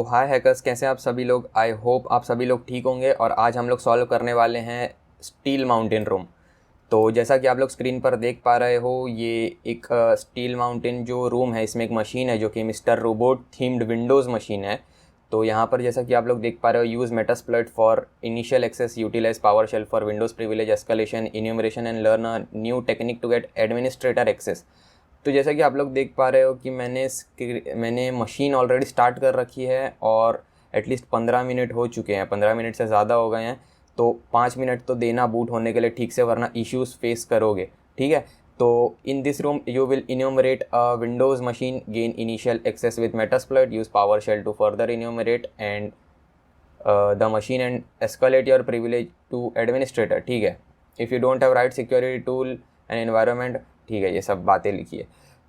तो हाय हैकर्स, कैसे आप सभी लोग। आई होप आप सभी लोग ठीक होंगे। और आज हम लोग सॉल्व करने वाले हैं स्टील माउंटेन रोम। तो जैसा कि आप लोग स्क्रीन पर देख पा रहे हो, ये एक स्टील माउंटेन जो रूम है, इसमें एक मशीन है जो कि mister robot themed Windows machine है। तो यहाँ पर जैसा कि आप लोग देख पा रहे हो, use Metasploit for initial access, utilize PowerShell for Windows privilege escalation enumeration and learn a new technique to get administrator access. तो जैसा कि आप लोग देख पा रहे हो कि मैंने मशीन ऑलरेडी स्टार्ट कर रखी है और एटलीस्ट 15 मिनट हो चुके हैं, 15 मिनट से ज़्यादा हो गए हैं। तो 5 मिनट तो देना बूट होने के लिए ठीक से, वरना इश्यूज़ फेस करोगे। ठीक है, तो in this room you will enumerate a Windows machine, gain initial access with Metasploit, use PowerShell to further enumerate and the machine and escalate your privilege to administrator. ठीक है, if you don't have right security tool and environment. ठीक है, ये सब बातें लिखी है।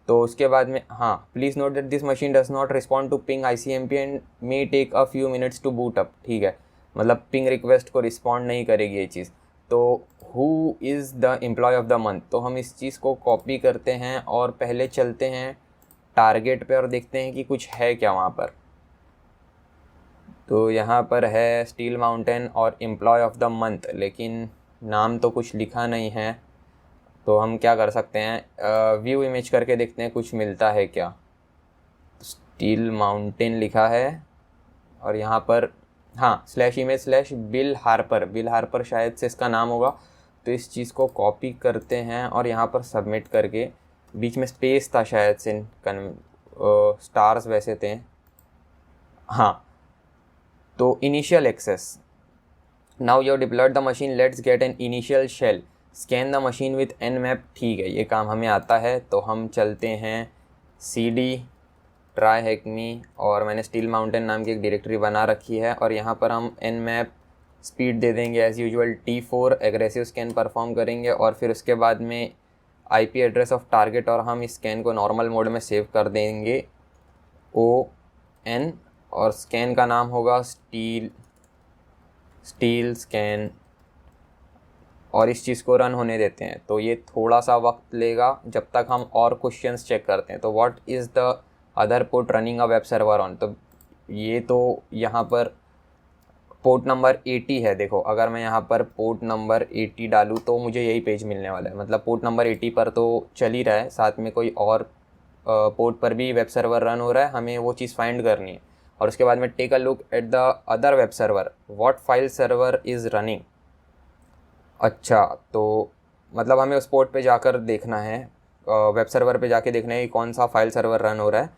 तो उसके बाद में हाँ, please note that this machine does not respond to ping ICMP and may take a few minutes to boot up. ठीक है, मतलब पिंग रिक्वेस्ट को रिस्पॉन्ड नहीं करेगी ये चीज़। तो who is the employee of the month, तो हम इस चीज़ को कॉपी करते हैं और पहले चलते हैं टारगेट पे और देखते हैं कि कुछ है क्या वहाँ पर। तो यहाँ पर है स्टील माउंटेन और एम्प्लॉय ऑफ द मंथ, लेकिन नाम तो कुछ लिखा नहीं है। तो हम क्या कर सकते हैं, व्यू इमेज करके देखते हैं कुछ मिलता है क्या। स्टील माउंटेन लिखा है और यहाँ पर हाँ, /image/बिल हार्पर शायद से इसका नाम होगा। तो इस चीज़ को कॉपी करते हैं और यहाँ पर सबमिट करके, बीच में स्पेस था शायद से, स्टार्स वैसे थे। हाँ, तो initial access, now you deployed the machine, let's get an initial shell, scan the machine with nmap। ठीक है, ये काम हमें आता है। तो हम चलते हैं cd ट्राई हैकमी, और मैंने स्टील माउंटेन नाम की एक डायरेक्टरी बना रखी है और यहाँ पर हम nmap स्पीड दे देंगे as usual T4, aggressive scan perform करेंगे और फिर उसके बाद में IP एड्रेस ऑफ टारगेट, और हम इस स्कैन को नॉर्मल मोड में सेव कर देंगे ON, और स्कैन का नाम होगा स्टील स्कैन, और इस चीज़ को रन होने देते हैं। तो ये थोड़ा सा वक्त लेगा जब तक हम और क्वेश्चंस चेक करते हैं। तो what is the other port running a web server on, तो ये तो यहाँ पर पोर्ट नंबर 80 है। देखो, अगर मैं यहाँ पर पोर्ट नंबर 80 डालूँ तो मुझे यही पेज मिलने वाला है। मतलब पोर्ट नंबर 80 पर तो चल ही रहा है, साथ में कोई और पोर्ट पर भी वेब सर्वर रन हो रहा है। हमें वो चीज़ फाइंड करनी है। और उसके बाद में take a look at the other web server, what file server is running. अच्छा, तो मतलब हमें उस पोर्ट पे जाकर देखना है, वेब सर्वर पे जाके देखना है कि कौन सा फाइल सर्वर रन हो रहा है।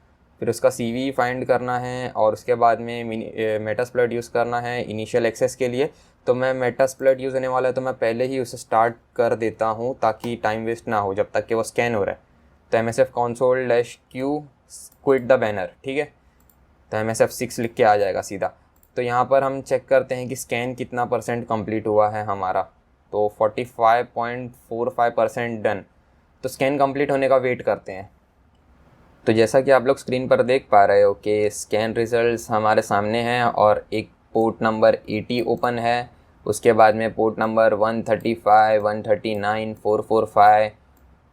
फिर उसका CV फाइंड करना है और उसके बाद में मेटास्प्लॉइट यूज़ करना है इनिशियल एक्सेस के लिए। तो मैं मेटास्प्लॉइट यूज़ होने वाला है तो मैं पहले ही उसे स्टार्ट कर देता हूँ ताकि टाइम वेस्ट ना हो जब तक कि वो स्कैन हो रहा है। तो MSF console-q quit the banner. ठीक है, तो MSF6 लिख के आ जाएगा सीधा। तो यहाँ पर हम चेक करते हैं कि स्कैन कितना % कंप्लीट हुआ है हमारा। तो 45.45% डन। तो स्कैन कंप्लीट होने का वेट करते हैं। तो जैसा कि आप लोग स्क्रीन पर देख पा रहे हो कि स्कैन रिजल्ट्स हमारे सामने हैं और एक पोर्ट नंबर 80 ओपन है। उसके बाद में पोर्ट नंबर 135, 139, 445,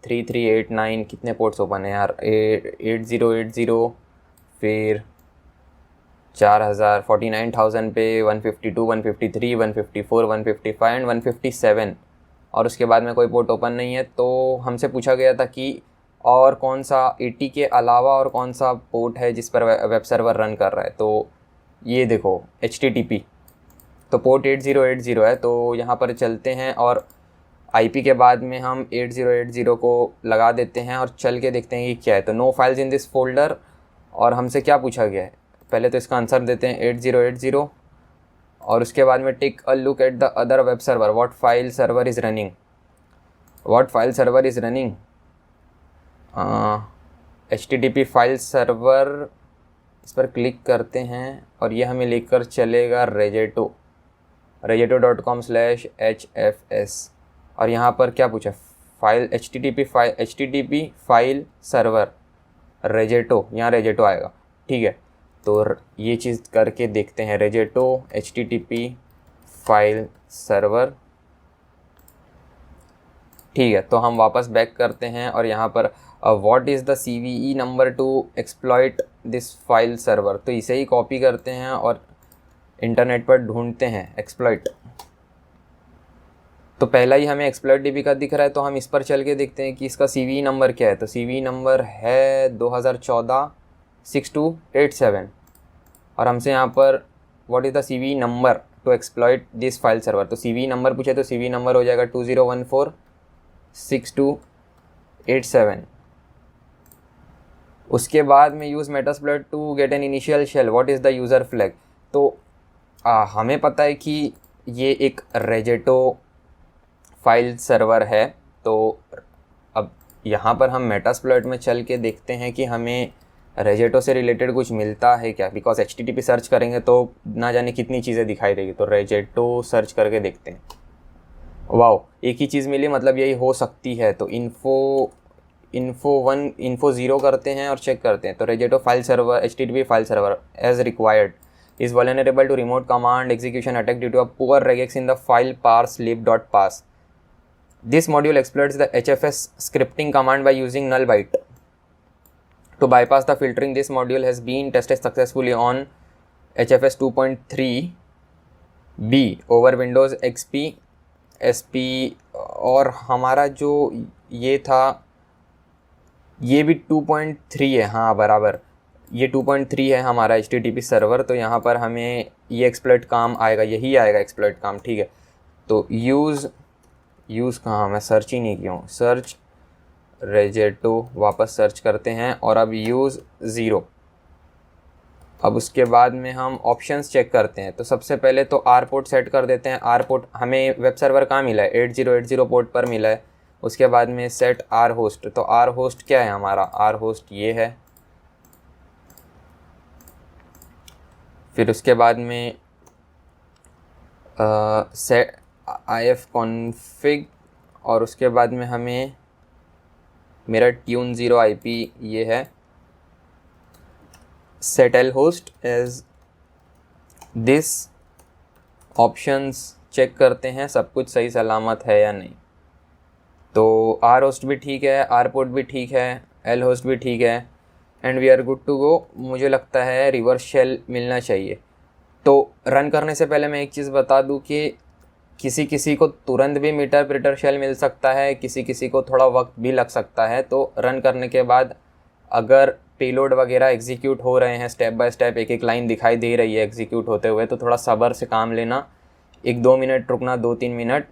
3389, कितने पोर्ट्स ओपन है यार, 8080, फिर 4000, 49,000 पे 152, 153, 154, 155 एंड 157। और उसके बाद में कोई पोर्ट ओपन नहीं है। तो हमसे पूछा गया था कि और कौन सा 80 के अलावा और कौन सा पोर्ट है जिस पर वेब सर्वर रन कर रहा है। तो ये देखो HTTP, तो पोर्ट 8080 है। तो यहाँ पर चलते हैं और IP के बाद में हम 8080 को लगा देते हैं और चल के देखते हैं कि क्या है। तो no files in this folder, और हमसे क्या पूछा गया है, पहले तो इसका आंसर देते हैं 8080, और उसके बाद में take a look at the other web server, what file server is running, HTTP file server. इस पर क्लिक करते हैं और ये हमें लेकर चलेगा regeto.com/hfs। और यहाँ पर क्या पूछा, फाइल HTTP फाइल सर्वर रेजेटो, यहाँ रेजेटो आएगा। ठीक है, तो ये चीज़ करके देखते हैं, रेजेटो HTTP फाइल सर्वर। ठीक है, तो हम वापस बैक करते हैं और यहाँ पर what is the CVE number two exploit this file server. तो इसे ही कॉपी करते हैं और इंटरनेट पर ढूंढते हैं एक्सप्लॉइट। तो पहला ही हमें एक्सप्लॉइट DB का दिख रहा है, तो हम इस पर चल के देखते हैं कि इसका CVE नंबर क्या है। तो CVE नंबर है 2014-6287 और हमसे यहाँ पर what is the CVE number two exploit this file server. तो CVE नंबर पूछे तो CVE नंबर हो जाएगा 2014-6287। उसके बाद में use Metasploit to get an initial shell, what is the user flag. तो हमें पता है कि ये एक रेजेटो फाइल सर्वर है। तो अब यहाँ पर हम मेटास्प्लॉइट में चल के देखते हैं कि हमें रेजेटो से रिलेटेड कुछ मिलता है क्या, बिकॉज HTTP सर्च करेंगे तो ना जाने कितनी चीज़ें दिखाई देगी। तो रेजेटो सर्च करके देखते हैं। वाओ, एक ही चीज़ मिली, मतलब यही हो सकती है। तो इन्फो 0 करते हैं और चेक करते हैं। तो Rejetto file server HTTP file server as required is vulnerable to remote command execution attack due to a poor regex in the file parse_lib.parse. This module exploits the HFS scripting command by using null byte. To bypass the filtering, this module has been tested successfully on HFS 2.3b over Windows XP SP। और हमारा जो ये था ये भी 2.3 है, हाँ बराबर, ये 2.3 है हमारा HTTP सर्वर। तो यहाँ पर हमें ये एक्सप्लॉइट काम आएगा, यही आएगा एक्सप्लॉइट काम, ठीक है। तो यूज़ कहाँ, मैं सर्च ही नहीं किया हूँ। सर्च रेजेटो, वापस सर्च करते हैं और अब यूज़ 0। अब उसके बाद में हम ऑप्शंस चेक करते हैं। तो सबसे पहले तो R पोर्ट सेट कर देते हैं। R पोर्ट हमें वेब सर्वर कहाँ मिला है, 8080 पोर्ट पर मिला है। उसके बाद में सेट R होस्ट। तो R होस्ट क्या है हमारा, R होस्ट ये है। फिर उसके बाद में सेट IF कॉन्फ़िग और उसके बाद में हमें मेरा ट्यून 0 IP ये है। Set L host as this. Options check करते हैं सब कुछ सही सलामत है या नहीं। तो R होस्ट भी ठीक है, R पोर्ट भी ठीक है, L होस्ट भी ठीक है and we are good to go. मुझे लगता है रिवर्स शेल मिलना चाहिए। तो रन करने से पहले मैं एक चीज़ बता दूं कि किसी को तुरंत भी मीटरप्रेटर शेल मिल सकता है, किसी को थोड़ा वक्त भी लग सकता है। तो रन करने के बाद अगर पेलोड वगैरह एग्जीक्यूट हो रहे हैं स्टेप बाय स्टेप, एक एक लाइन दिखाई दे रही है एग्जीक्यूट होते हुए, तो थोड़ा सब्र से काम लेना। 1-2 मिनट रुकना, 2-3 मिनट,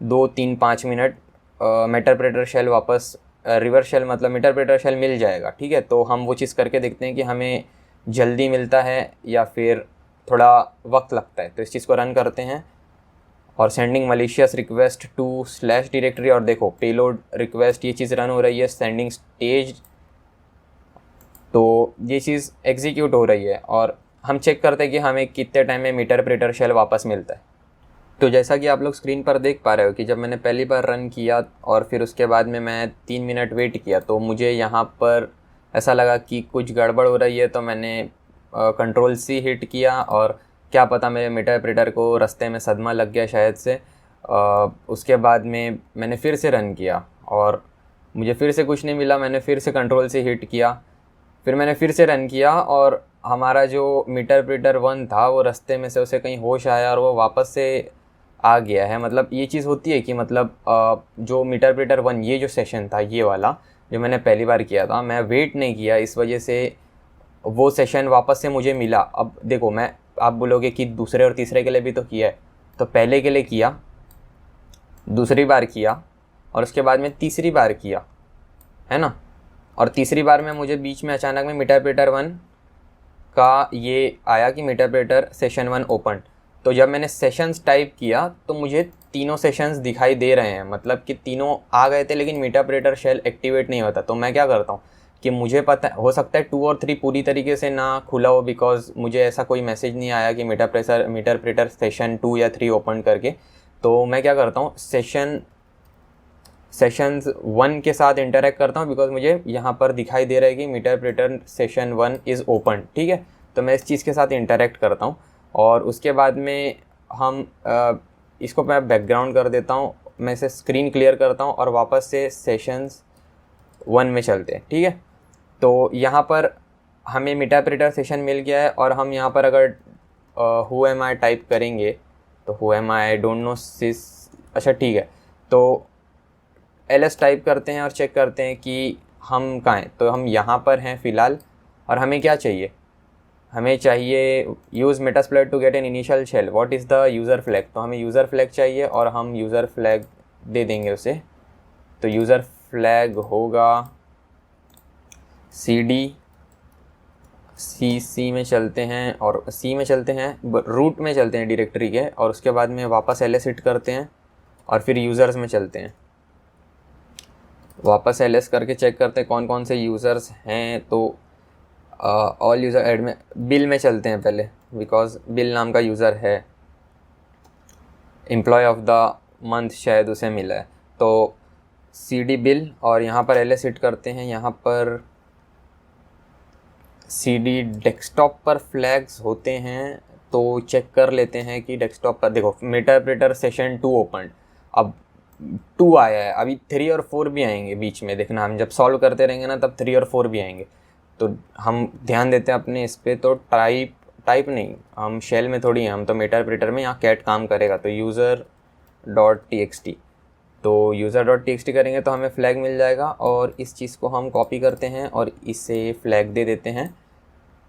2-3-5 मिनट, मीटरप्रेटर शेल वापस रिवर्स शेल मतलब मीटरप्रेटर शेल मिल जाएगा, ठीक है। तो हम वो चीज़ करके देखते हैं कि हमें जल्दी मिलता है या फिर थोड़ा वक्त लगता है। तो इस चीज़ को रन करते हैं और sending malicious request to slash directory, और देखो पेलोड रिक्वेस्ट ये चीज़ रन हो रही है, सेंडिंग स्टेज, तो ये चीज़ एग्जीक्यूट हो रही है और हम चेक करते हैं कि हमें कितने टाइम में मीटरप्रेटर शेल वापस मिलता है। तो जैसा कि आप लोग स्क्रीन पर देख पा रहे हो कि जब मैंने पहली बार रन किया और फिर उसके बाद में मैं 3 मिनट वेट किया, तो मुझे यहाँ पर ऐसा लगा कि कुछ गड़बड़ हो रही है। तो मैंने Ctrl+C हिट किया और क्या पता मेरे मीटरप्रेटर को रास्ते में सदमा लग गया शायद से। उसके बाद में मैंने फिर से रन किया और मुझे फिर से कुछ नहीं मिला। मैंने फिर से Ctrl+C हिट किया, फिर मैंने फिर से रन किया और हमारा जो मीटरप्रेटर 1 था वो रास्ते में से उसे कहीं होश आया और वो वापस से आ गया है। मतलब ये चीज़ होती है कि मतलब जो मीटरप्रेटर 1 ये जो सेशन था ये वाला जो मैंने पहली बार किया था, मैं वेट नहीं किया, इस वजह से वो सेशन वापस से मुझे मिला। अब देखो, मैं आप बोलोगे कि दूसरे और तीसरे के लिए भी तो किया है, तो पहले के लिए किया, दूसरी बार किया और उसके बाद में तीसरी बार किया, है ना। और तीसरी बार में मुझे बीच में अचानक में मीटरप्रेटर 1 का ये आया कि मीटरप्रेटर सेशन 1 ओपन। तो जब मैंने सेशंस टाइप किया तो मुझे तीनों सेशंस दिखाई दे रहे हैं, मतलब कि तीनों आ गए थे, लेकिन मीटरप्रेटर शेल एक्टिवेट नहीं होता। तो मैं क्या करता हूँ कि मुझे पता हो सकता है 2 और 3 पूरी तरीके से ना खुला हो, बिकॉज मुझे ऐसा कोई मैसेज नहीं आया कि मीटरप्रेटर सेशन 2 या 3 ओपन करके। तो मैं क्या करता हूँ, सेशंस 1 के साथ इंटरेक्ट करता हूँ, बिकॉज मुझे यहाँ पर दिखाई दे रहा है कि मीटरप्रेटर सेशन 1 इज़ ओपन, ठीक है। तो मैं इस चीज़ के साथ इंटरेक्ट करता हूँ और उसके बाद में हम इसको मैं बैकग्राउंड कर देता हूँ, मैं इसे स्क्रीन क्लियर करता हूँ और वापस से सेशंस 1 में चलते हैं, ठीक है। तो यहाँ पर हमें मीटाप्रिटर सेशन मिल गया है और हम यहाँ पर अगर हु एम आई टाइप करेंगे तो who am I don't know sis, अच्छा ठीक है, तो ls टाइप करते हैं और चेक करते हैं कि हम कहाँ हैं। तो हम यहाँ पर हैं फ़िलहाल और हमें क्या चाहिए, हमें चाहिए use Metasploit to get an initial shell, what is the user flag. तो हमें यूज़र फ्लैग चाहिए और हम यूज़र फ्लैग दे देंगे उसे। तो यूज़र फ्लैग होगा सी में चलते हैं और सी में चलते हैं, रूट में चलते हैं डायरेक्टरी के, और उसके बाद में वापस ls हिट करते हैं और फिर यूज़र्स में चलते हैं। वापस ls करके चेक करते हैं कौन कौन से यूज़र्स हैं। तो ऑल यूज़र ऐड में बिल में चलते हैं पहले, बिकॉज बिल नाम का यूज़र है, एम्प्लॉय ऑफ द मंथ शायद उसे मिला है। तो cd बिल और यहाँ पर ls हिट करते हैं। यहाँ पर cd डेस्कटॉप पर फ्लैग्स होते हैं, तो चेक कर लेते हैं कि डेस्कटॉप पर देखो मीटाप्रिटर सेशन 2 ओपन, अब 2 आया है, अभी 3 और 4 भी आएंगे बीच में, देखना हम जब सॉल्व करते रहेंगे ना तब 3 और 4 भी आएंगे। तो हम ध्यान देते हैं अपने इस पर। तो टाइप नहीं, हम शेल में थोड़ी हैं, हम तो मीटाप्रिटर में, यहाँ कैट काम करेगा। तो user.txt, तो user.txt करेंगे तो हमें फ्लैग मिल जाएगा और इस चीज़ को हम कॉपी करते हैं और इसे फ्लैग दे देते हैं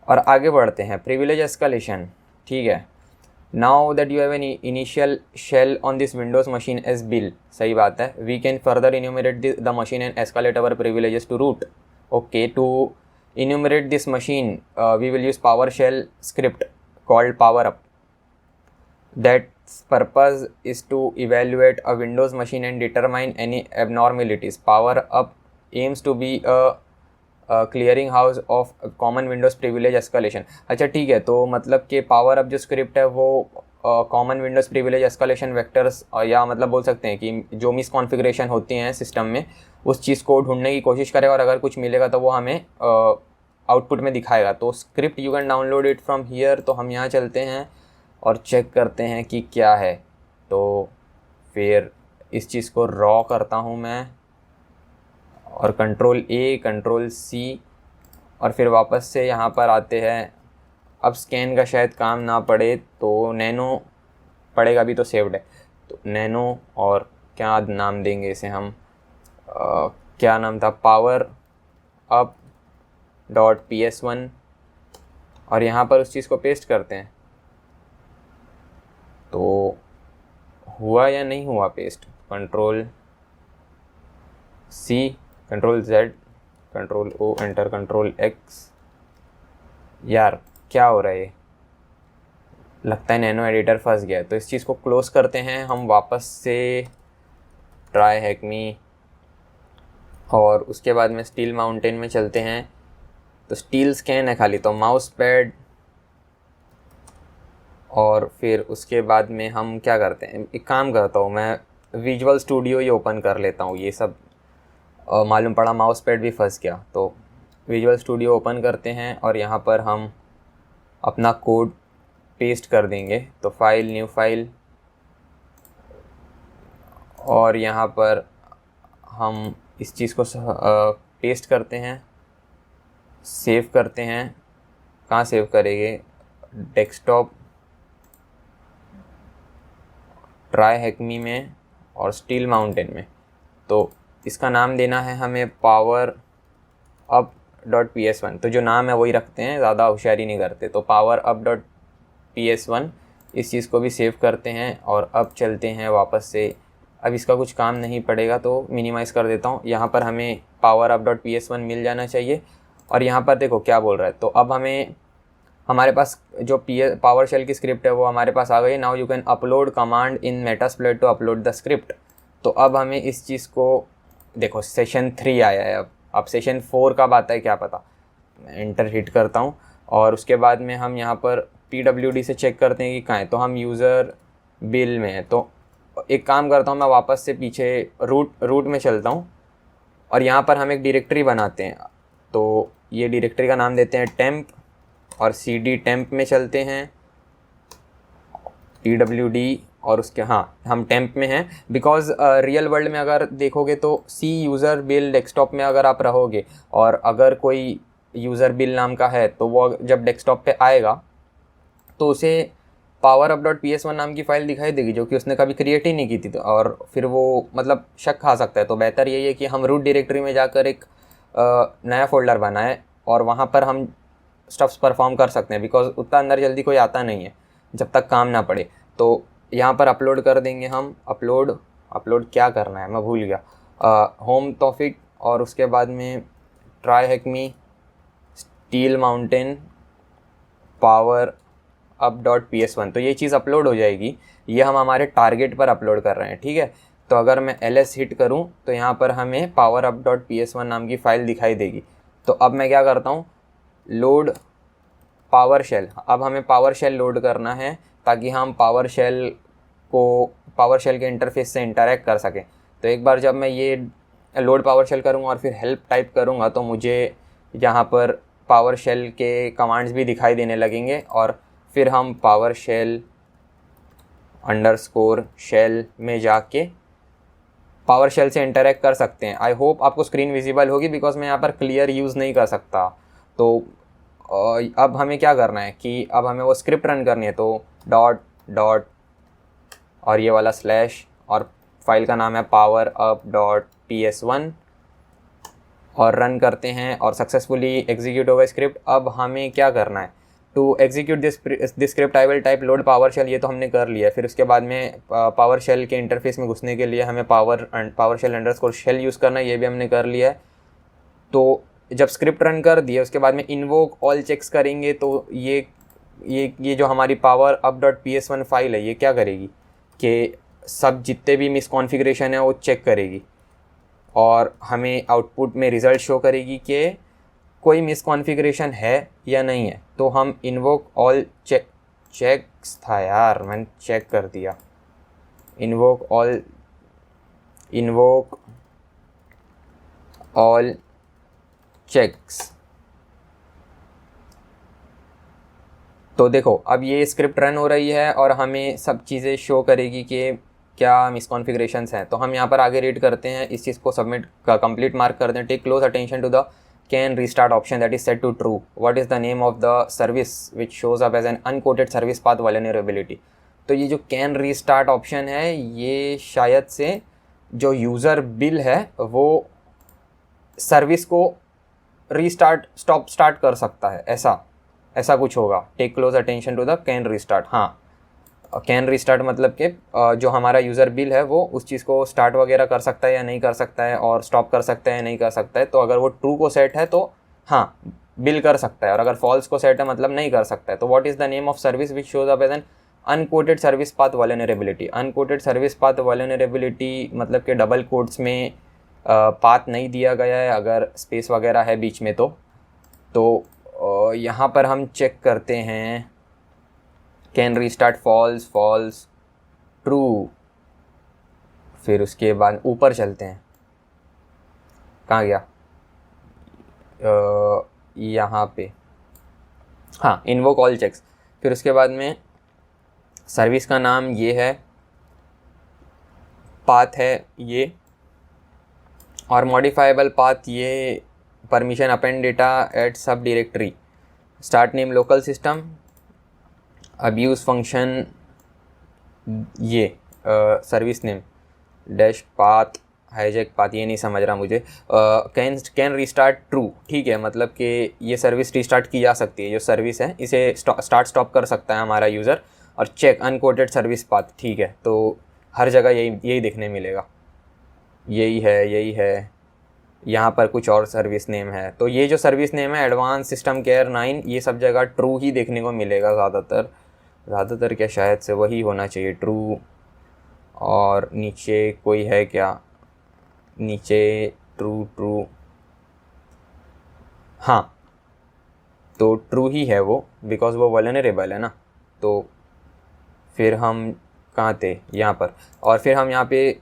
और आगे बढ़ते हैं। प्रिविलेज एस्केलेशन, ठीक है। Now that you have an initial shell on this Windows machine as Bill, सही बात है। We can further enumerate the machine and escalate our privileges to root. Okay, to enumerate this machine we will use PowerShell script called PowerUp. That's purpose is to evaluate a Windows machine and determine any abnormalities. PowerUp aims to be a clearing house of common Windows privilege escalation. अच्छा ठीक है, तो मतलब कि PowerUp जो script है वो common Windows privilege escalation vectors, या मतलब बोल सकते हैं कि जो मिस कॉन्फ़िगरेशन होती हैं सिस्टम में उस चीज़ को ढूंढने की कोशिश करेगा और अगर कुछ मिलेगा तो वो हमें आउटपुट में दिखाएगा। तो script you can download it from here. तो हम यहाँ चलते हैं और चेक करते हैं कि क्या है। तो फिर इस चीज़ को रॉ करता हूँ मैं और Ctrl+A Ctrl+C और फिर वापस से यहाँ पर आते हैं। अब स्कैन का शायद काम ना पड़े तो नैनो पड़ेगा भी, तो सेव्ड है तो नैनो, और क्या नाम देंगे इसे हम, क्या नाम था, PowerUp.ps1, और यहाँ पर उस चीज़ को पेस्ट करते हैं। तो हुआ या नहीं हुआ paste, Ctrl+C Ctrl+Z Ctrl+O enter Ctrl+X। यार क्या हो रहा है, लगता है नैनो एडिटर फंस गया है। तो इस चीज़ को क्लोज़ करते हैं हम वापस से ट्राई हैकमी, और उसके बाद में स्टील माउंटेन में चलते हैं। तो स्टील स्कैन है खाली, तो माउस पैड, और फिर उसके बाद में हम क्या करते हैं, एक काम करता हूँ मैं, विजुअल स्टूडियो ही ओपन कर लेता हूँ। ये सब मालूम पड़ा माउस पैड भी फंस गया। तो विजुअल स्टूडियो ओपन करते हैं और यहाँ पर हम अपना कोड पेस्ट कर देंगे। तो फाइल, न्यू फाइल, और यहाँ पर हम इस चीज़ को पेस्ट करते हैं, सेव करते हैं। कहाँ सेव करेंगे, डेस्कटॉप, ट्राई हैकमी में और स्टील माउंटेन में। तो इसका नाम देना है हमें PowerUp.ps1। तो जो नाम है वही रखते हैं, ज़्यादा होशियारी नहीं करते। तो PowerUp.ps1, इस चीज़ को भी सेव करते हैं और अब चलते हैं वापस से। अब इसका कुछ काम नहीं पड़ेगा तो मिनिमाइज़ कर देता हूँ। यहाँ पर हमें PowerUp.ps1 मिल जाना चाहिए और यहाँ पर देखो क्या बोल रहा है। तो अब हमें, हमारे पास जो PowerShell की स्क्रिप्ट है वो हमारे पास आ गई। Now you can upload command in Metasploit to upload the script. तो अब हमें इस चीज़ को देखो, सेशन 3 आया है, अब सेशन 4 कब आता है क्या पता। मैं एंटर हिट करता हूँ और उसके बाद में हम यहाँ पर PWD से चेक करते हैं कि कहाँ है। तो हम यूज़र बिल में है। तो एक काम करता हूँ, मैं वापस से पीछे रूट में चलता हूँ और यहाँ पर हम एक डायरेक्टरी बनाते हैं। तो ये डायरेक्टरी का नाम देते हैं टेम्प, और cd टेम्प में चलते हैं TWD और उसके हाँ हम टेम्प में हैं बिकॉज रियल वर्ल्ड में अगर देखोगे तो सी यूज़र बिल डेस्कटॉप में अगर आप रहोगे और अगर कोई यूज़र बिल नाम का है तो वो जब डेस्कटॉप पे आएगा तो उसे powerup.ps1 नाम की फ़ाइल दिखाई देगी जो कि उसने कभी क्रिएट ही नहीं की थी। तो और फिर वो मतलब शक खा सकता है। तो बेहतर यही है कि हम रूट डायरेक्टरी में जाकर एक नया फ़ोल्डर बनाएं और वहाँ पर हम स्टफ्स परफॉर्म कर सकते हैं बिकॉज उतना अंदर जल्दी कोई आता नहीं है जब तक काम ना पड़े। तो यहाँ पर अपलोड कर देंगे हम। अपलोड क्या करना है मैं भूल गया। होम टॉपिक और उसके बाद में ट्राई हैक मी स्टील माउंटेन पावर up.ps1 तो ये चीज़ अपलोड हो जाएगी। ये हम हमारे टारगेट पर अपलोड कर रहे हैं, ठीक है। तो अगर मैं ls हिट करूँ तो यहाँ पर हमें powerup.ps1 नाम की फ़ाइल दिखाई देगी। तो अब मैं क्या करता हूँ, लोड पावर शेल। अब हमें पावर शेल लोड करना है ताकि हम पावर शेल के इंटरफेस से इंटरेक्ट कर सकें। तो एक बार जब मैं ये लोड पावर शेल करूँगा और फिर हेल्प टाइप करूँगा तो मुझे यहाँ पर पावर शेल के कमांड्स भी दिखाई देने लगेंगे और फिर हम पावर शेल अंडरस्कोर शेल में जाके पावर शेल से इंटरेक्ट कर सकते हैं। आई होप आपको स्क्रीन विजिबल होगी बिकॉज मैं यहाँ पर क्लियर यूज़ नहीं कर सकता। तो अब हमें क्या करना है कि अब हमें वो स्क्रिप्ट रन करनी है। तो डॉट और ये वाला स्लैश और फाइल का नाम है powerup.ps1 और रन करते हैं और सक्सेसफुली एग्जीक्यूट हो गया स्क्रिप्ट। अब हमें क्या करना है, to execute this script I will type load PowerShell. ये तो हमने कर लिया है। फिर उसके बाद में पावर शेल के इंटरफेस में घुसने के लिए हमें PowerShell underscore shell use करना है, ये भी हमने कर लिया है। तो जब स्क्रिप्ट रन कर दिए उसके बाद में इन्वोक ऑल चेक्स करेंगे तो ये जो हमारी powerup.ps1 फाइल है ये क्या करेगी कि सब जितने भी मिसकॉन्फ़िगरेशन है वो चेक करेगी और हमें आउटपुट में रिज़ल्ट शो करेगी कि कोई मिसकॉन्फ़िगरेशन है या नहीं है। तो हम इन्वोक ऑल चेक्स था यार, मैंने चेक कर दिया। Invoke all checks. तो देखो अब ये स्क्रिप्ट रन हो रही है और हमें सब चीज़ें शो करेगी कि क्या मिसकॉन्फ़िगरेशंस हैं। तो हम यहाँ पर आगे रीड करते हैं, इस चीज़ को सबमिट का कंप्लीट मार्क करते हैं। Take close attention to the can restart option that is set to true. What is the name of the service which shows up as an unquoted service path vulnerability? तो ये जो can restart option है ये शायद से जो user bill है वो सर्विस को स्टार्ट कर सकता है, ऐसा कुछ होगा। Take close attention to the can restart. हाँ, कैन रीस्टार्ट मतलब कि जो हमारा यूज़र बिल है वो उस चीज़ को स्टार्ट वगैरह कर सकता है या नहीं कर सकता है और स्टॉप कर सकता है या नहीं कर सकता है। तो अगर वो ट्रू को सेट है तो हाँ बिल कर सकता है और अगर फॉल्स को सेट है मतलब नहीं कर सकता है। तो what is the name of service which shows up as an unquoted service path vulnerability. Unquoted service path vulnerability मतलब कि डबल कोट्स में पाथ नहीं दिया गया है अगर स्पेस वगैरह है बीच में। तो यहाँ पर हम चेक करते हैं कैन रीस्टार्ट फॉल्स ट्रू। फिर उसके बाद ऊपर चलते हैं, कहाँ गया, यहाँ पे हाँ इन्वोक ऑल चेक्स। फिर उसके बाद में सर्विस का नाम ये है, पाथ है ये और मॉडिफाइबल पाथ ये, permission append data at subdirectory, start name local system, abuse function ये, service name dash path hijack path, ये नहीं समझ रहा मुझे। कैन रीस्टार्ट ट्रू, ठीक है, मतलब कि ये सर्विस रीस्टार्ट की जा सकती है, जो सर्विस है इसे स्टार्ट स्टॉप कर सकता है हमारा यूज़र। और चेक अनकोटेड सर्विस पाथ, ठीक है, तो हर जगह यही देखने मिलेगा, यही है। यहाँ पर कुछ और सर्विस नेम है, तो ये जो सर्विस नेम है एडवांस सिस्टम केयर 9, ये सब जगह ट्रू ही देखने को मिलेगा ज़्यादातर क्या, शायद से वही होना चाहिए ट्रू। और नीचे कोई है क्या, नीचे ट्रू, हाँ तो ट्रू ही है वो बिकॉज वो वल्नरेबल है ना। तो फिर हम कहाँ थे, यहाँ पर, और फिर हम यहाँ पे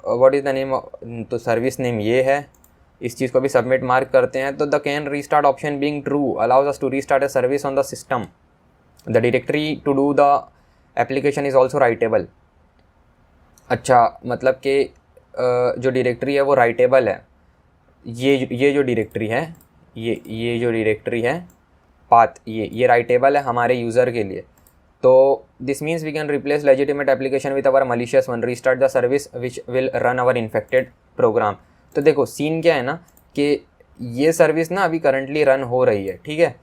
व्हाट इज़ द नेम, तो सर्विस नेम ये है, इस चीज़ को भी सबमिट मार्क करते हैं। तो the can restart option being true allows us to restart a service on the system, the directory to do the application is also writable. अच्छा, मतलब कि जो डायरेक्टरी है वो राइटेबल है। ये जो डायरेक्टरी है, ये जो डायरेक्टरी है पाथ, ये राइटेबल है हमारे यूज़र के लिए। तो this means we can replace legitimate application with our malicious one, restart the service which will run our infected program. तो देखो सीन क्या है ना कि ये सर्विस ना अभी करंटली रन हो रही है, ठीक है।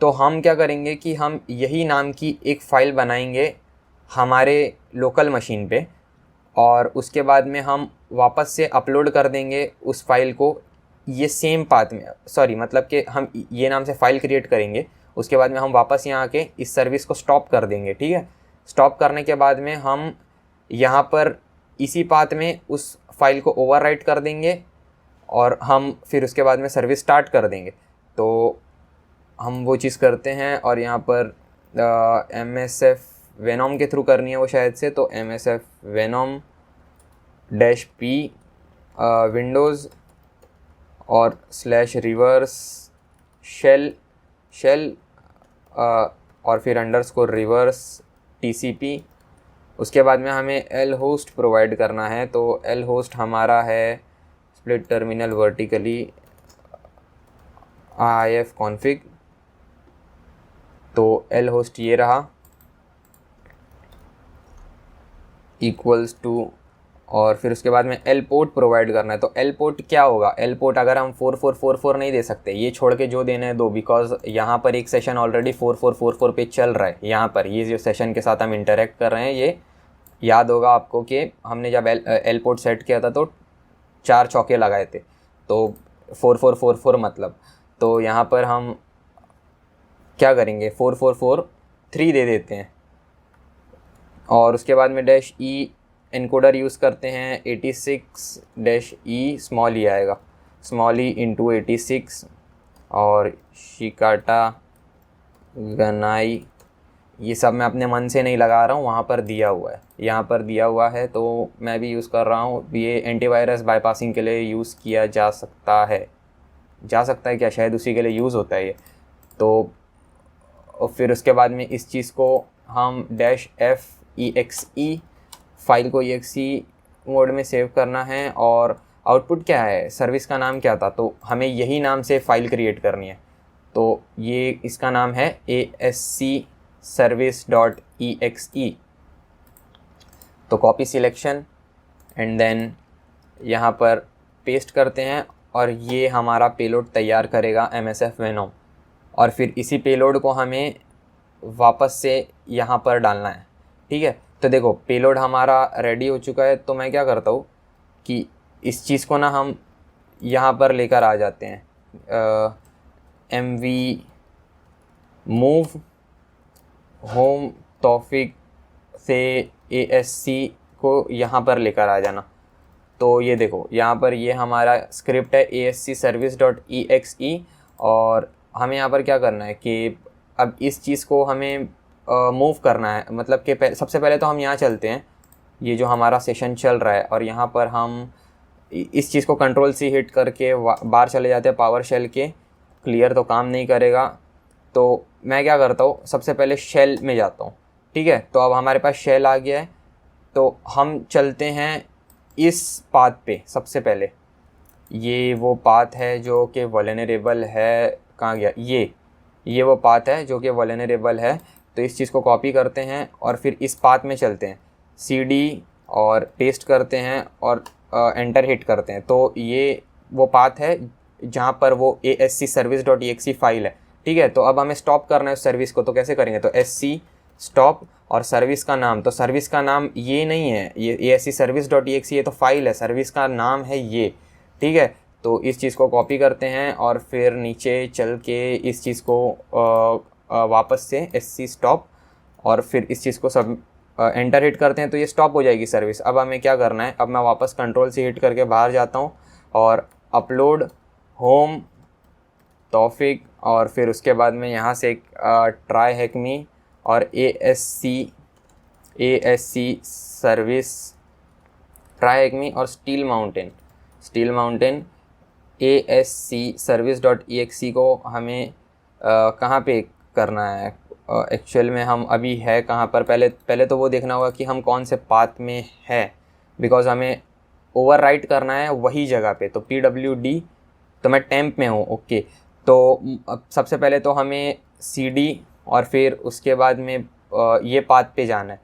तो हम क्या करेंगे कि हम यही नाम की एक फ़ाइल बनाएंगे हमारे लोकल मशीन पे, और उसके बाद में हम वापस से अपलोड कर देंगे उस फाइल को ये सेम पाथ में, सॉरी मतलब कि हम ये नाम से फ़ाइल क्रिएट करेंगे। उसके बाद में हम वापस यहाँ आके इस सर्विस को स्टॉप कर देंगे, ठीक है। स्टॉप करने के बाद में हम यहाँ पर इसी पाथ में उस फाइल को ओवरराइट कर देंगे और हम फिर उसके बाद में सर्विस स्टार्ट कर देंगे। तो हम वो चीज़ करते हैं, और यहाँ पर MSF वेनोम के थ्रू करनी है वो शायद से। तो MSF वेनोम -p विंडोज़ और /रिवर्स शेल और फिर _रिवर्स TCP। उसके बाद में हमें L होस्ट प्रोवाइड करना है। तो L होस्ट हमारा है split terminal vertically IF config. तो L होस्ट ये रहा इक्वल्स टू, और फिर उसके बाद में L पोर्ट प्रोवाइड करना है। तो L पोर्ट क्या होगा, L पोर्ट अगर हम 4444 नहीं दे सकते, ये छोड़ के जो देना है दो, बिकॉज यहाँ पर एक सेशन ऑलरेडी 4444 पे चल रहा है। यहाँ पर ये जो सेशन के साथ हम इंटरेक्ट कर रहे हैं, ये याद होगा आपको कि हमने जब L पोर्ट सेट किया था तो 4 चौके लगाए थे, तो 4444 मतलब। तो यहाँ पर हम क्या करेंगे, 4443 दे देते हैं, और उसके बाद में -e एनकोडर यूज़ करते हैं। 86-e स्मॉल ई आएगा, स्मॉल ई इंटू 86, और शिकाटा गनाई ये सब मैं अपने मन से नहीं लगा रहा हूँ, वहाँ पर दिया हुआ है, यहाँ पर दिया हुआ है तो मैं भी यूज़ कर रहा हूँ। ये एंटीवायरस बाईपासिंग के लिए यूज़ किया जा सकता है क्या, शायद उसी के लिए यूज़ होता है ये। तो और फिर उसके बाद में इस चीज़ को हम -f-exe फाइल को exe मोड में सेव करना है, और आउटपुट क्या है, सर्विस का नाम क्या था, तो हमें यही नाम से फ़ाइल क्रिएट करनी है। तो ये इसका नाम है ASC service.exe। तो कॉपी सिलेक्शन एंड देन यहाँ पर पेस्ट करते हैं, और ये हमारा पेलोड तैयार करेगा MSF वेनोम, और फिर इसी पेलोड को हमें वापस से यहाँ पर डालना है, ठीक है। तो देखो पेलोड हमारा रेडी हो चुका है। तो मैं क्या करता हूँ कि इस चीज़ को ना हम यहाँ पर लेकर आ जाते हैं, MV मूव होम तौफीक से ASC को यहाँ पर लेकर आ जाना। तो ये देखो यहाँ पर ये हमारा स्क्रिप्ट है ASC service.exe, और हमें यहाँ पर क्या करना है कि अब इस चीज़ को हमें मूव करना है। मतलब कि सबसे पहले तो हम यहाँ चलते हैं, ये जो हमारा सेशन चल रहा है, और यहाँ पर हम इस चीज़ को Ctrl+C हिट करके बाहर चले जाते हैं पावर शेल के। क्लियर तो काम नहीं करेगा, तो मैं क्या करता हूँ, सबसे पहले शेल में जाता हूँ, ठीक है। तो अब हमारे पास शेल आ गया है, तो हम चलते हैं इस पाथ पे। सबसे पहले ये वो पाथ है जो कि वल्नरेबल है, कहाँ गया, ये वो पाथ है जो कि वल्नरेबल है। तो इस चीज़ को कॉपी करते हैं और फिर इस पाथ में चलते हैं, CD और पेस्ट करते हैं और एंटर हिट करते हैं। तो ये वो पाथ है जहाँ पर वो ASC service.exe फाइल है, ठीक है। तो अब हमें स्टॉप करना है उस सर्विस को, तो कैसे करेंगे, तो SC स्टॉप और सर्विस का नाम, तो सर्विस का नाम ये नहीं है, ये ASC service.exe ये तो फाइल है, सर्विस का नाम है ये, ठीक है। तो इस चीज़ को कॉपी करते हैं और फिर नीचे चल के इस चीज़ को वापस से SC स्टॉप, और फिर इस चीज़ को सब एंटर हिट करते हैं, तो ये स्टॉप हो जाएगी सर्विस। अब हमें क्या करना है, अब मैं वापस Ctrl+C हिट करके बाहर जाता हूँ और अपलोड होम तौफीक, और फिर उसके बाद में यहाँ से एक ट्राई हैकमी और ASC सर्विस ट्राई हैकमी और स्टील माउंटेन ASC service.exe को हमें कहाँ पे करना है, एक्चुअल में हम अभी है कहाँ पर, पहले तो वो देखना होगा कि हम कौन से पाथ में है, बिकॉज हमें ओवरराइट करना है वही जगह पे। तो PWD, तो मैं टेम्प में हूँ, ओके। तो अब सबसे पहले तो हमें CD और फिर उसके बाद में ये पाथ पे जाना है।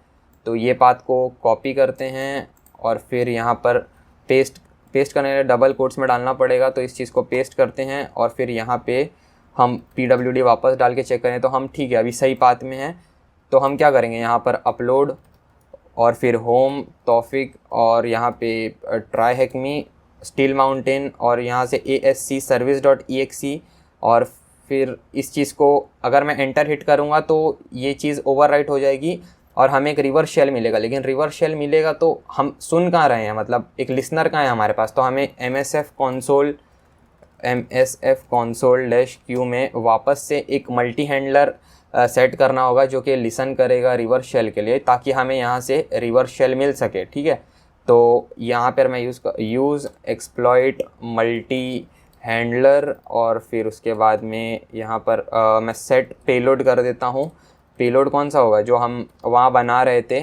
तो ये पाथ को कॉपी करते हैं और फिर यहाँ पर पेस्ट करने के लिए डबल कोट्स में डालना पड़ेगा। तो इस चीज़ को पेस्ट करते हैं और फिर यहाँ पे हम PWD वापस डाल के चेक करें तो हम ठीक है, अभी सही पाथ में हैं। तो हम क्या करेंगे, यहाँ पर अपलोड और फिर होम तौफिक और यहाँ पे ट्राई हैकमी स्टील माउंटेन और यहाँ से ASC service.exe, और फिर इस चीज़ को अगर मैं एंटर हिट करूँगा तो ये चीज़ ओवरराइट हो जाएगी और हमें एक रिवर्स शेल मिलेगा। लेकिन रिवर्स शेल मिलेगा तो हम सुन कहाँ रहे हैं, मतलब एक लिसनर कहाँ है हमारे पास। तो हमें MSF console-q में वापस से एक मल्टी हैंडलर सेट करना होगा जो कि लिसन करेगा रिवर्स शेल के लिए, ताकि हमें यहाँ से रिवर्स शेल मिल सके, ठीक है। तो यहाँ पर मैं यूज़ एक्सप्लॉइट मल्टी हैंडलर और फिर उसके बाद में यहाँ पर मैं सेट पेलोड कर देता हूँ। पेलोड कौन सा होगा, जो हम वहाँ बना रहे थे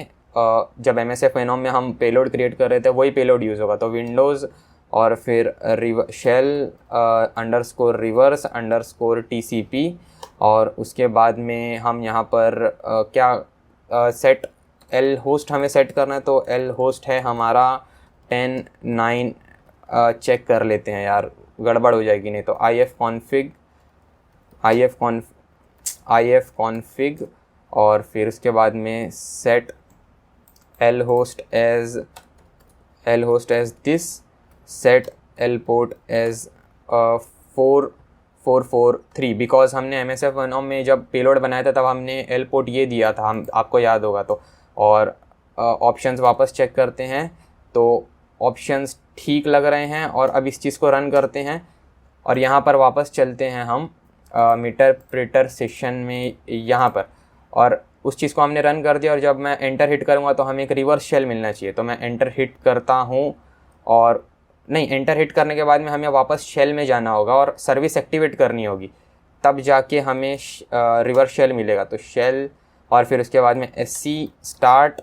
जब MSF Venom में हम पेलोड क्रिएट कर रहे थे, वही पेलोड यूज़ होगा। तो विंडोज़ और फिर shell underscore reverse underscore TCP, और उसके बाद में हम यहाँ पर सेट L होस्ट हमें सेट करना है। तो L होस्ट है हमारा 10.9, चेक कर लेते हैं यार, गड़बड़ हो जाएगी नहीं तो। if config और फिर उसके बाद में set L host as this, set L port as 4443, because हमने MSF Venom में जब पेलोड बनाया था तब हमने L पोर्ट ये दिया था, हम आपको याद होगा। तो और ऑप्शंस वापस चेक करते हैं तो ऑप्शंस ठीक लग रहे हैं। और अब इस चीज़ को रन करते हैं और यहाँ पर वापस चलते हैं हम मीटरप्रेटर सेशन में यहाँ पर, और उस चीज़ को हमने रन कर दिया। और जब मैं एंटर हिट करूँगा तो हमें एक रिवर्स शेल मिलना चाहिए। तो मैं एंटर हिट करता हूँ, और नहीं, एंटर हिट करने के बाद में हमें वापस शेल में जाना होगा और सर्विस एक्टिवेट करनी होगी, तब जाके हमें रिवर्स शेल मिलेगा। तो शेल और फिर उसके बाद में SC स्टार्ट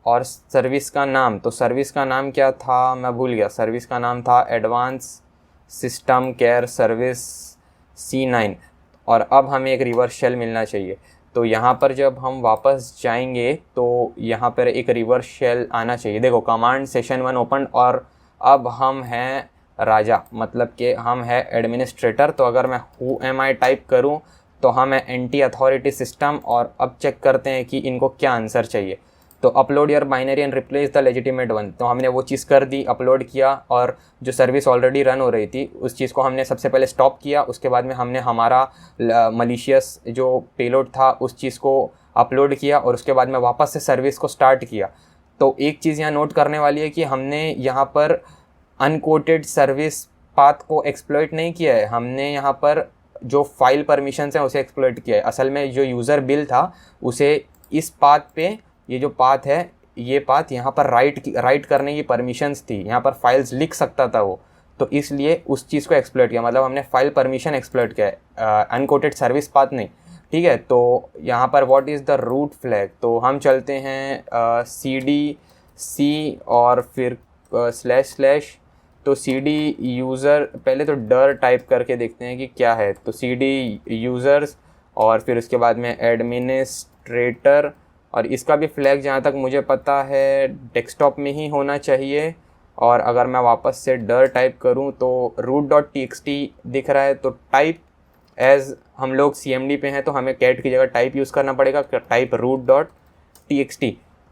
और सर्विस का नाम, तो सर्विस का नाम क्या था मैं भूल गया। सर्विस का नाम था advance system care service C9, और अब हमें एक रिवर्स शेल मिलना चाहिए। तो यहाँ पर जब हम वापस जाएंगे तो यहाँ पर एक रिवर्स शेल आना चाहिए। देखो कमांड सेशन 1 ओपन, और अब हम हैं राजा, मतलब कि हम हैं एडमिनिस्ट्रेटर। तो अगर मैं हु एम आई टाइप करूँ तो हम है एंटी अथॉरिटी सिस्टम। और अब चेक करते हैं कि इनको क्या आंसर चाहिए। तो upload your binary and replace the legitimate one, तो हमने वो चीज़ कर दी, अपलोड किया। और जो सर्विस ऑलरेडी रन हो रही थी उस चीज़ को हमने सबसे पहले स्टॉप किया। उसके बाद में हमने हमारा मलिशियस जो पेलोड था उस चीज़ को अपलोड किया, और उसके बाद में वापस से सर्विस को स्टार्ट किया। तो एक चीज़ यहाँ नोट करने वाली है कि हमने यहाँ पर अनकोटेड सर्विस पाथ को एक्सप्लॉइट नहीं किया है, हमने यहाँ पर जो फाइल परमिशंस हैं उसे एक्सप्लॉइट किया है। असल में जो यूज़र बिल था उसे इस पाथ पे, ये जो पाथ है ये पाथ यहाँ पर राइट करने की परमिशंस थी, यहाँ पर फाइल्स लिख सकता था वो, तो इसलिए उस चीज़ को एक्सप्लॉइट किया। मतलब हमने फाइल परमिशन एक्सप्लॉइट किया है, अनकोटेड सर्विस पाथ नहीं, ठीक है। तो यहाँ पर what is the root flag, तो हम चलते हैं CD और फिर // तो CD यूज़र, पहले तो डर टाइप करके देखते हैं कि क्या है। तो CD यूज़र्स और फिर उसके बाद में एडमिनिस्ट्रेटर, और इसका भी फ्लैग जहाँ तक मुझे पता है डेस्कटॉप में ही होना चाहिए। और अगर मैं वापस से डर टाइप करूँ तो root.txt दिख रहा है। तो टाइप एज हम लोग CMD पे हैं तो हमें कैट की जगह टाइप यूज़ करना पड़ेगा, टाइप root.txt।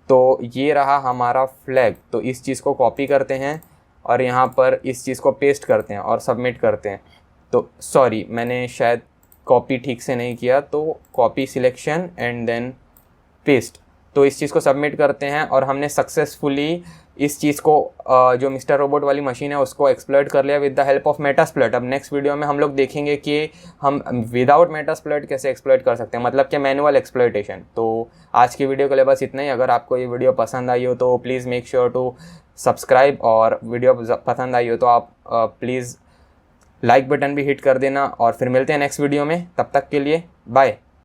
तो ये रहा हमारा फ्लैग। तो इस चीज़ को कॉपी करते हैं और यहाँ पर इस चीज़ को पेस्ट करते हैं और सबमिट करते हैं। तो सॉरी, मैंने शायद कॉपी ठीक से नहीं किया, तो copy selection and then paste. तो इस चीज़ को सबमिट करते हैं और हमने सक्सेसफुली इस चीज़ को जो मिस्टर रोबोट वाली मशीन है उसको एक्सप्लॉइट कर लिया with the help of Metasploit. अब नेक्स्ट वीडियो में हम लोग देखेंगे कि हम विदाउट मेटास्प्लॉइट कैसे एक्सप्लॉइट कर सकते हैं, मतलब कि मैनुअल एक्सप्लॉइटेशन। तो आज की वीडियो के लिए बस इतना ही। अगर आपको ये वीडियो पसंद आई हो तो please make sure to subscribe, और वीडियो पसंद आई हो तो आप प्लीज़ लाइक बटन भी हिट कर देना। और फिर मिलते हैं नेक्स्ट वीडियो में, तब तक के लिए बाय।